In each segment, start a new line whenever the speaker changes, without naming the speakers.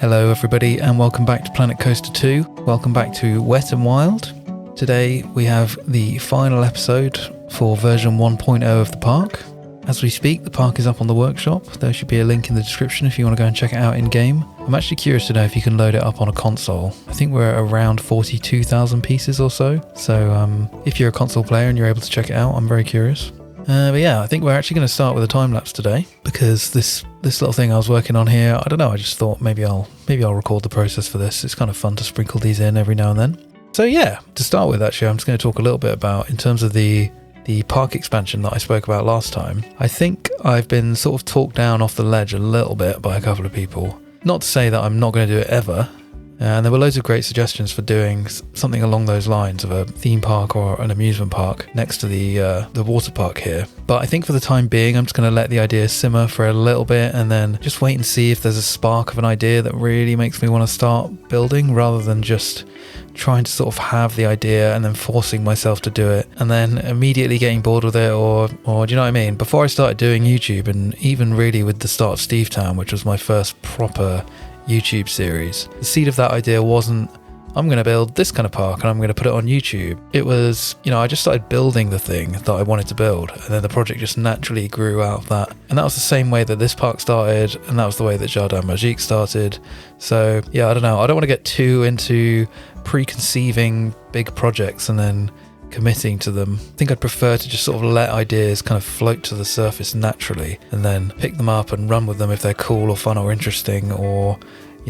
Hello everybody and welcome back to Planet Coaster 2. Welcome back to Wet and Wild. Today we have the final episode for version 1.0 of the park. As we speak, the park is up on the workshop. There should be a link in the description if you want to go and check it out in game. I'm actually curious to know if you can load it up on a console. I think we're around 42,000 pieces or so. So if you're a console player and you're able to check it out, I'm very curious. But yeah, I think we're actually going to start with a time lapse today because this little thing I was working on here, I don't know, I just thought maybe I'll record the process for this. It's kind of fun to sprinkle these in every now and then. So yeah, to start with actually, I'm just going to talk a little bit about, in terms of the park expansion that I spoke about last time. I think I've been sort of talked down off the ledge a little bit by a couple of people. Not to say that I'm not going to do it ever. And there were loads of great suggestions for doing something along those lines of a theme park or an amusement park next to the water park here. But I think for the time being, I'm just going to let the idea simmer for a little bit and then just wait and see if there's a spark of an idea that really makes me want to start building, rather than just trying to sort of have the idea and then forcing myself to do it and then immediately getting bored with it, or do you know what I mean? Before I started doing YouTube, and even really with the start of Stevetown, which was my first proper YouTube series, the seed of that idea wasn't, I'm going to build this kind of park and I'm going to put it on YouTube. It was, I just started building the thing that I wanted to build, and then the project just naturally grew out of that. And that was the same way that this park started, and that was the way that Jardin Magique started. So yeah, I don't know, I don't want to get too into preconceiving big projects and then committing to them. I think I'd prefer to just sort of let ideas kind of float to the surface naturally and then pick them up and run with them if they're cool or fun or interesting, or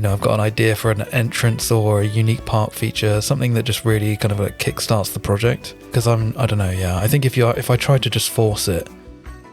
I've got an idea for an entrance or a unique park feature, something that just really kind of like kickstarts the project. Because I don't know, yeah, I think if I try to just force it,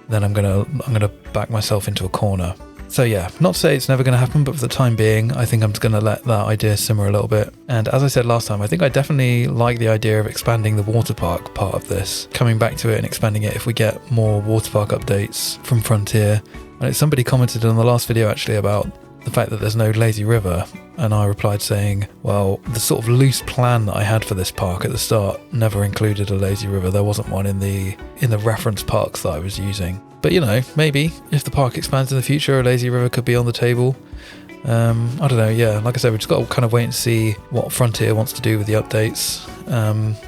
then I'm gonna back myself into a corner. So yeah, not to say it's never going to happen, but for the time being, I think I'm just going to let that idea simmer a little bit. And as I said last time, I think I definitely like the idea of expanding the water park part of this, coming back to it and expanding it if we get more water park updates from Frontier. And somebody commented on the last video actually about the fact that there's no lazy river, and I replied saying, well, the sort of loose plan that I had for this park at the start never included a lazy river. There wasn't one in the reference parks that I was using. But maybe if the park expands in the future, a lazy river could be on the table. I don't know, yeah, like I said, we've just got to kind of wait and see what Frontier wants to do with the updates.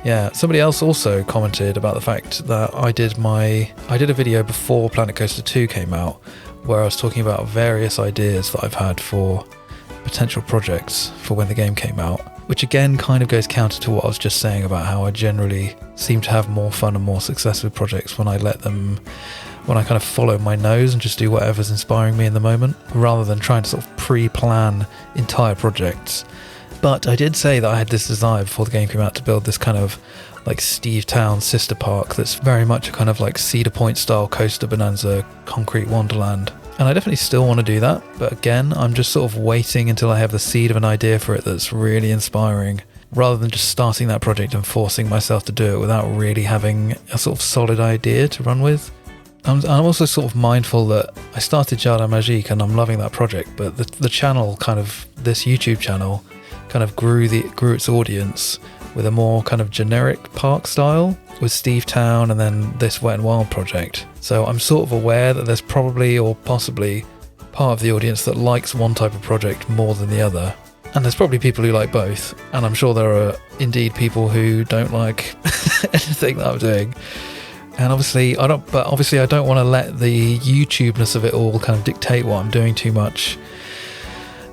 Yeah, somebody else also commented about the fact that I did a video before Planet Coaster 2 came out, where I was talking about various ideas that I've had for potential projects for when the game came out, which again kind of goes counter to what I was just saying about how I generally seem to have more fun and more success with projects when I kind of follow my nose and just do whatever's inspiring me in the moment, rather than trying to sort of pre-plan entire projects. But I did say that I had this desire before the game came out to build this kind of like Stevetown sister park that's very much a kind of like Cedar Point style coaster bonanza concrete wonderland. And I definitely still want to do that, but again, I'm just sort of waiting until I have the seed of an idea for it that's really inspiring, rather than just starting that project and forcing myself to do it without really having a sort of solid idea to run with. I'm also sort of mindful that I started Jardin Magique and I'm loving that project, but the channel, kind of this YouTube channel, kind of grew its audience with a more kind of generic park style with Stevetown and then this Wet and Wild project. So I'm sort of aware that there's probably or possibly part of the audience that likes one type of project more than the other. And there's probably people who like both. And I'm sure there are indeed people who don't like anything that I'm doing. And obviously I don't want to let the YouTube-ness of it all kind of dictate what I'm doing too much.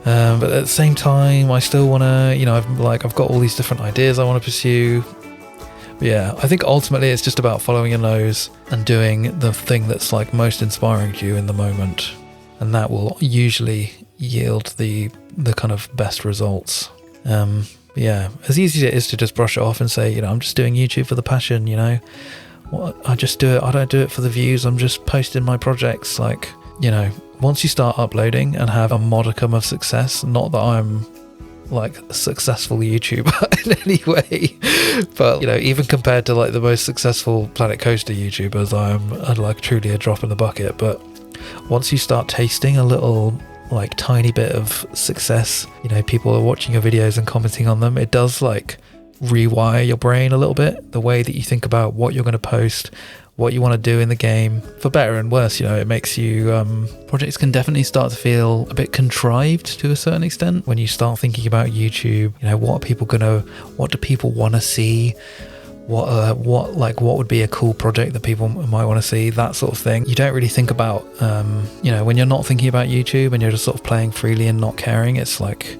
But at the same time, I still want to, I've got all these different ideas I want to pursue. But yeah, I think ultimately it's just about following your nose and doing the thing that's like most inspiring to you in the moment. And that will usually yield the kind of best results. Yeah, as easy as it is to just brush it off and say, I'm just doing YouTube for the passion, I just do it. I don't do it for the views. I'm just posting my projects. Once you start uploading and have a modicum of success, not that I'm like a successful YouTuber in any way, but even compared to like the most successful Planet Coaster YouTubers, I'm like truly a drop in the bucket. But once you start tasting a little like tiny bit of success, people are watching your videos and commenting on them, it does like rewire your brain a little bit, the way that you think about what you're going to post, what you want to do in the game, for better and worse. It makes you, projects can definitely start to feel a bit contrived to a certain extent when you start thinking about YouTube. What do people want to see? What would be a cool project that people might want to see, that sort of thing. You don't really think about, when you're not thinking about YouTube and you're just sort of playing freely and not caring, it's like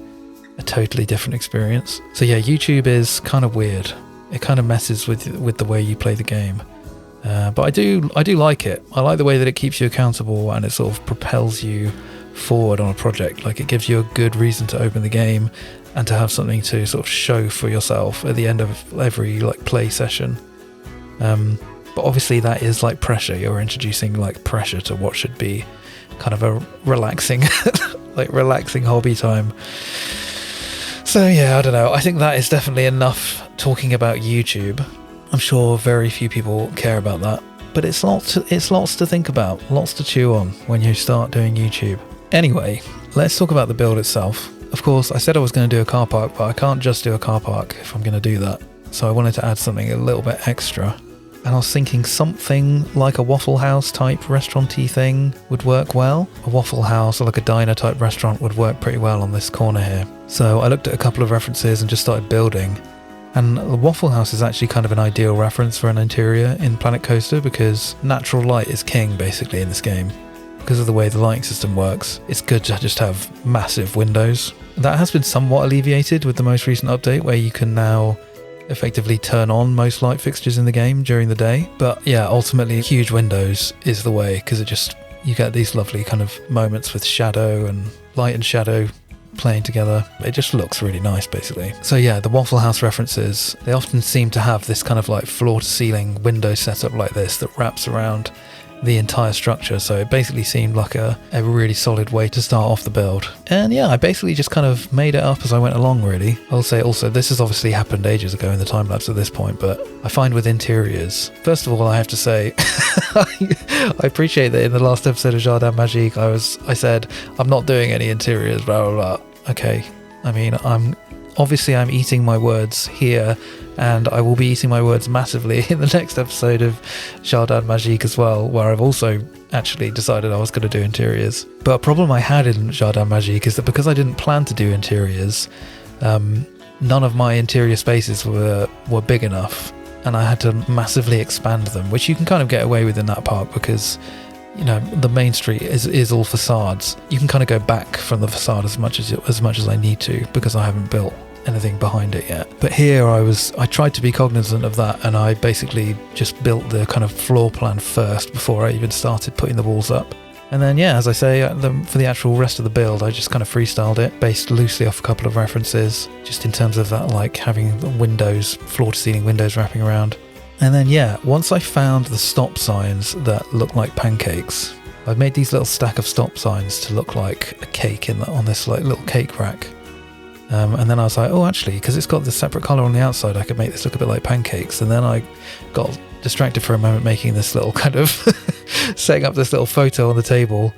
a totally different experience. So yeah, YouTube is kind of weird. It kind of messes with the way you play the game. But I do like it. I like the way that it keeps you accountable and it sort of propels you forward on a project. Like, it gives you a good reason to open the game and to have something to sort of show for yourself at the end of every like play session. But obviously that is like pressure. You're introducing like pressure to what should be kind of a relaxing relaxing hobby time. So yeah, I don't know. I think that is definitely enough talking about YouTube. I'm sure very few people care about that, but it's lots to think about, lots to chew on when you start doing YouTube. Anyway, let's talk about the build itself. Of course, I said I was going to do a car park, but I can't just do a car park if I'm going to do that. So I wanted to add something a little bit extra. And I was thinking something like a Waffle House type restaurant-y thing would work well. A Waffle House or like a diner type restaurant would work pretty well on this corner here. So I looked at a couple of references and just started building. And the Waffle House is actually kind of an ideal reference for an interior in Planet Coaster because natural light is king basically in this game. Because of the way the lighting system works, it's good to just have massive windows. That has been somewhat alleviated with the most recent update where you can now effectively turn on most light fixtures in the game during the day. But yeah, ultimately huge windows is the way because you get these lovely kind of moments with shadow and light and shadow playing together. It just looks really nice basically. So yeah, the Waffle House references, they often seem to have this kind of like floor to ceiling window setup like this that wraps around the entire structure. So it basically seemed like a really solid way to start off the build. And yeah, I basically just kind of made it up as I went along really. I'll say also, this has obviously happened ages ago in the time lapse at this point, but I find with interiors, first of all, I have to say, I appreciate that in the last episode of Jardin Magique, I said, I'm not doing any interiors, blah, blah, blah. Okay. I mean, I'm eating my words here, and I will be eating my words massively in the next episode of Jardin Magique as well, where I've also actually decided I was going to do interiors. But a problem I had in Jardin Magique is that because I didn't plan to do interiors, none of my interior spaces were big enough, and I had to massively expand them, which you can kind of get away with in that park because the main street is all facades. You can kind of go back from the facade as much as I need to because I haven't built anything behind it yet. But here I tried to be cognizant of that, and I basically just built the kind of floor plan first before I even started putting the walls up. And then yeah, as I say, for the actual rest of the build, I just kind of freestyled it based loosely off a couple of references, just in terms of that, like having the windows, floor to ceiling windows wrapping around. And then yeah, once I found the stop signs that look like pancakes, I've made these little stack of stop signs to look like a cake on this like little cake rack. And then I was like, oh, actually, because it's got this separate colour on the outside, I could make this look a bit like pancakes. And then I got distracted for a moment making this little kind of setting up this little photo on the table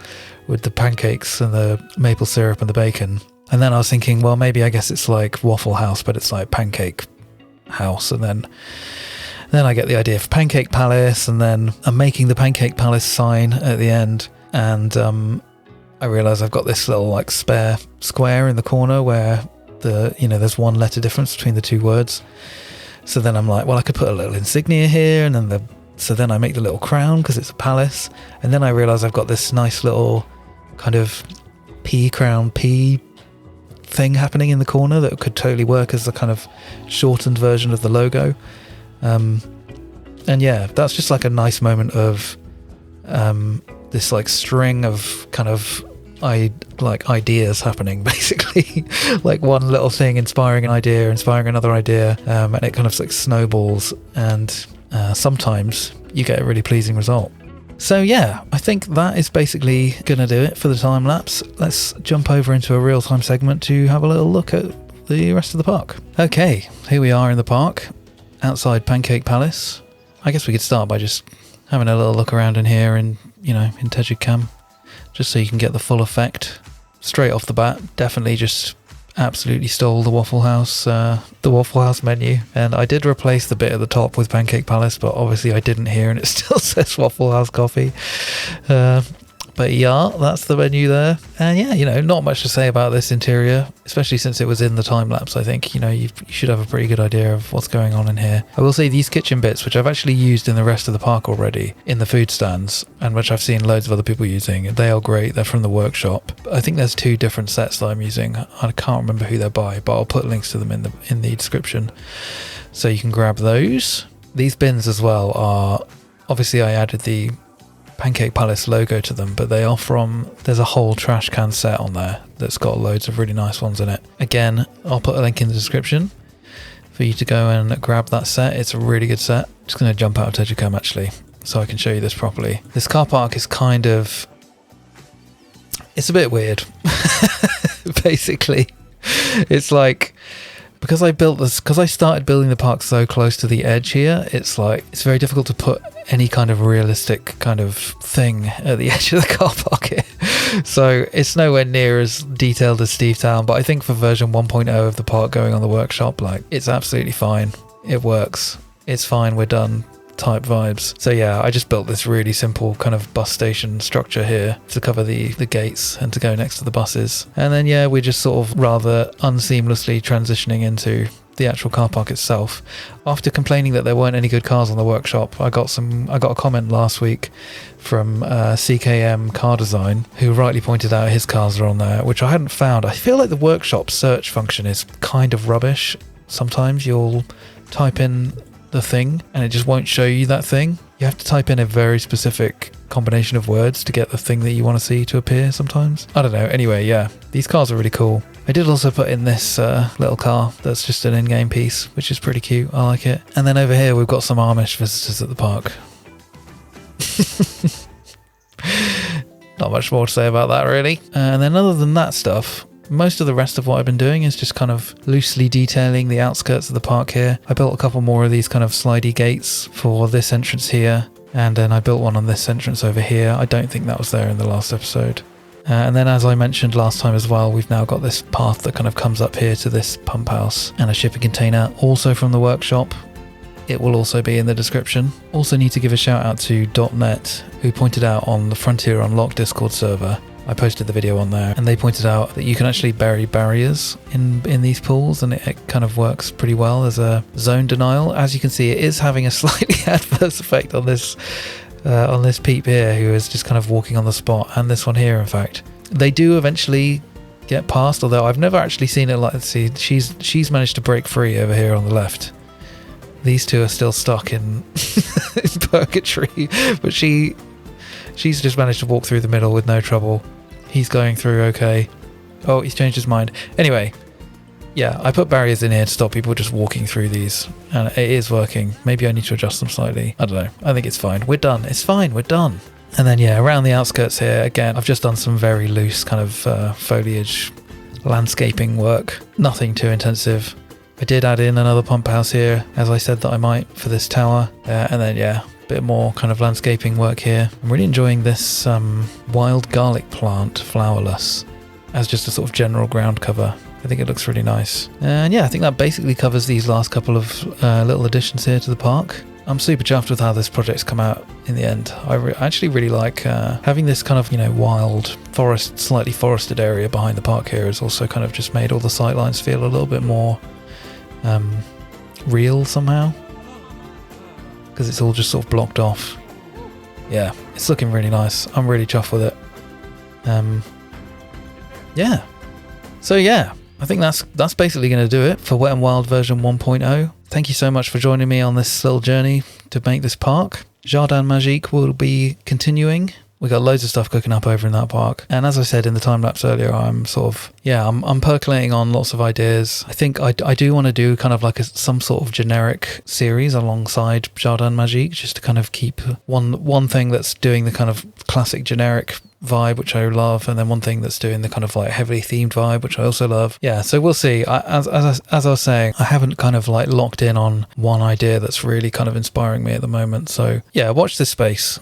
with the pancakes and the maple syrup and the bacon. And then I was thinking, well, maybe I guess it's like Waffle House, but it's like Pancake House. And then I get the idea for Pancake Palace, and then I'm making the Pancake Palace sign at the end. And I realise I've got this little like spare square in the corner where there's one letter difference between the two words. So then I'm like, well, I could put a little insignia here, and then so then I make the little crown because it's a palace. And then I realise I've got this nice little kind of crown thing happening in the corner that could totally work as the kind of shortened version of the logo. And yeah, that's just like a nice moment of this like string of kind of ideas happening basically. Like one little thing inspiring an idea, inspiring another idea, and it kind of like snowballs, and sometimes you get a really pleasing result. So yeah, I think that is basically gonna do it for the time lapse. Let's jump over into a real-time segment to have a little look at the rest of the park. Okay, here we are in the park outside Pancake Palace. I guess we could start by just having a little look around in here in Tejid Cam, just so you can get the full effect straight off the bat. Definitely just absolutely stole the Waffle House menu, and I did replace the bit at the top with Pancake Palace, but obviously I didn't hear, and it still says Waffle House coffee. But yeah, that's the menu there. And yeah, not much to say about this interior, especially since it was in the time lapse. I think, you should have a pretty good idea of what's going on in here. I will say these kitchen bits, which I've actually used in the rest of the park already, in the food stands, and which I've seen loads of other people using, they are great. They're from the workshop. I think there's 2 different sets that I'm using. I can't remember who they're by, but I'll put links to them in the description, so you can grab those. These bins as well are, obviously I added the Pancake Palace logo to them, but they are there's a whole trash can set on there that's got loads of really nice ones in it. Again, I'll put a link in the description for you to go and grab that set. It's a really good set. Just going to jump out of Tejicom actually, so I can show you this properly. This car park is it's a bit weird. Basically, it's like, because I started building the park so close to the edge here, it's very difficult to put any kind of realistic kind of thing at the edge of the car park here. So it's nowhere near as detailed as Steve Town, but I think for version 1.0 of the park going on the workshop, it's absolutely fine. It works. It's fine. We're done type vibes. So yeah, I just built this really simple kind of bus station structure here to cover the gates and to go next to the buses. And then yeah, we're just sort of rather unseamlessly transitioning into the actual car park itself. After complaining that there weren't any good cars on the workshop, I got a comment last week from CKMCardesign, who rightly pointed out his cars are on there, which I hadn't found. I feel like the workshop search function is kind of rubbish. Sometimes you'll type in the thing and it just won't show you that thing. You have to type in a very specific combination of words to get the thing that you want to see to appear sometimes. I don't know. Anyway, yeah, these cars are really cool. I did also put in this little car that's just an in-game piece, which is pretty cute. I like it. And then over here we've got some Amish visitors at the park. Not much more to say about that really. And then other than that stuff, most of the rest of what I've been doing is just kind of loosely detailing the outskirts of the park here. I built a couple more of these kind of slidey gates for this entrance here, and then I built one on this entrance over here. I don't think that was there in the last episode. And then, as I mentioned last time as well, we've now got this path that kind of comes up here to this pump house and a shipping container, also from the workshop. It will also be in the description. Also need to give a shout out to .net, who pointed out on the Frontier Unlocked Discord server. I posted the video on there, and they pointed out that you can actually bury barriers in these pools, and it kind of works pretty well as a zone denial. As you can see, it is having a slightly adverse effect on this peep here, who is just kind of walking on the spot, and this one here, in fact. They do eventually get past, although I've never actually seen it let's see, she's managed to break free over here on the left. These two are still stuck in, in purgatory, but she's just managed to walk through the middle with no trouble. He's going through okay. Oh, he's changed his mind. Anyway, yeah, I put barriers in here to stop people just walking through these, and it is working. Maybe I need to adjust them slightly. I don't know. I think it's fine. We're done. It's fine. We're done. And then, yeah, around the outskirts here, again, I've just done some very loose kind of foliage landscaping work. Nothing too intensive. I did add in another pump house here, as I said that I might for this tower. And then, yeah, bit more kind of landscaping work here. I'm really enjoying this wild garlic plant, flowerless, as just a sort of general ground cover. I think it looks really nice. And yeah, I think that basically covers these last couple of little additions here to the park. I'm super chuffed with how this project's come out in the end. I actually really like having this kind of, wild forest, slightly forested area behind the park here has also kind of just made all the sightlines feel a little bit more real somehow, because it's all just sort of blocked off. Yeah, it's looking really nice. I'm really chuffed with it. Yeah. So yeah, I think that's basically going to do it for Wet n Wild version 1.0. Thank you so much for joining me on this little journey to make this park. Jardin Magique will be continuing. We got loads of stuff cooking up over in that park. And as I said in the time lapse earlier, I'm sort of, I'm percolating on lots of ideas. I think I do want to do kind of like some sort of generic series alongside Jardin Magique, just to kind of keep one thing that's doing the kind of classic generic vibe, which I love, and then one thing that's doing the kind of like heavily themed vibe, which I also love. Yeah, so we'll see. As I was saying, I haven't kind of like locked in on one idea that's really kind of inspiring me at the moment. So yeah, watch this space.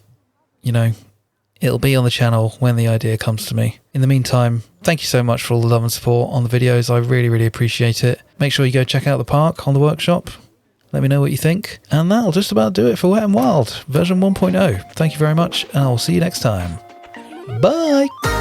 It'll be on the channel when the idea comes to me. In the meantime, thank you so much for all the love and support on the videos. I really, really appreciate it. Make sure you go check out the park on the workshop. Let me know what you think. And that'll just about do it for Wet n Wild version 1.0. Thank you very much, and I'll see you next time. Bye!